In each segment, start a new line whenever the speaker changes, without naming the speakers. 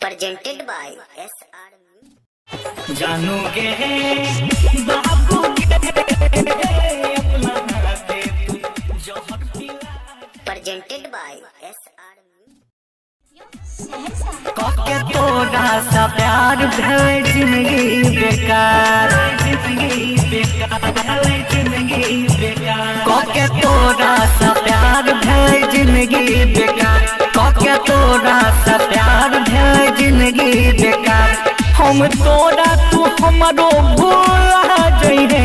presented by SR
जानोगे बाबू के अपना हाथे तू जोहर पिला
presented by SR
के तोड़ा सा प्यार भले जिंदगी बेकार के तोड़ा सा प्यार भले जिंदगी बेकार के तोड़ा सा प्यार भले जिंदगी बेकार हम तोड़ा तू हमारो भूला जइहे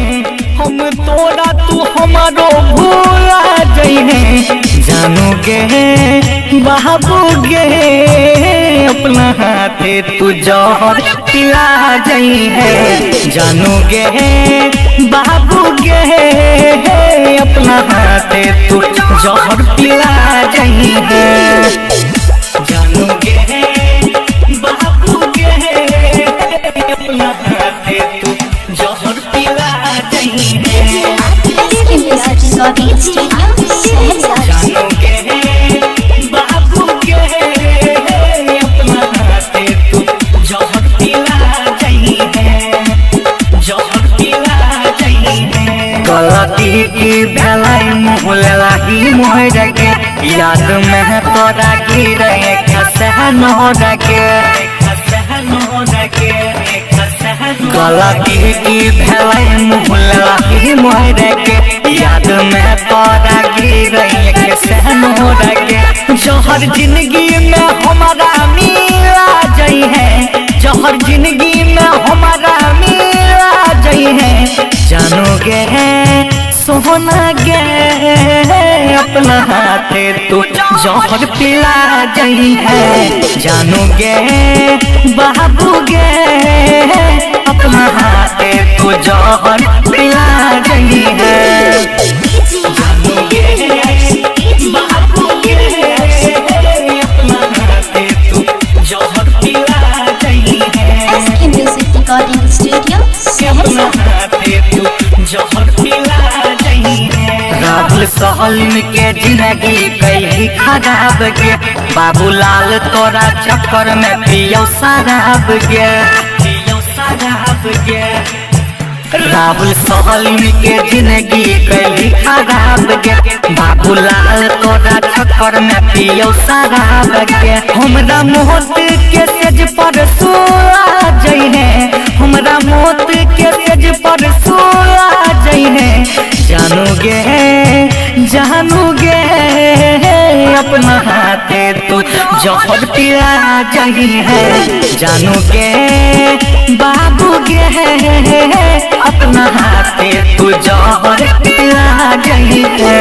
हम तोड़ा तू हमारो भूला जइहे जानोगे बाबूगे अपना हाथे तू जोहर पिला जइहे जानोगे बाबूगे अपना हाथे तू जोहर पिला जइहे जानोगे बाबूगे अपना हाथे तू जोहर पिला जइहे जानोगे बाबूगे अपना हाथे तू जोहर पिला जइहे जोहर पिला जइहे गलती की भलाई मोहला ही मोहर के याद में तोरा गिरे खसहन हो रखे गलती की भलाई मोहला ही मोहर के याद में तोरा गिरे खसहन हो रखे जोहर जिंदगी में हमारा मिला जई है जोहर जिंदगी में हमारा मिला जई है जानोगे सोना गे अपना हाथे तू जोहर पिला जई है जानोगे बाबूगे अपना हाथे तू जोहर पिला जई है जानोगे बाबूगे अपना हाथे तू जोहर पिला जई है
रिकॉर्डिंग स्टूडियो
अपना हाथे तू जोहर पिला जई है राहुल सहलिम के जिंदगी कई खराब के बाबूलाल तोरा चक्कर में पियो शराब के राहुल सहलिम के जिंदगी कई खराब के बाबूलाल तोरा चक्कर में पियो शराब के हमरा मौत के सेज पर सोला जइहे हमरा मौत के सेज पर सोला जइहे जानोगे जानोगे अपना हाथे तू जोहर पिला जइहे जानोगे बाबूगे अपना हाथे तू जोहर पिला जइहे।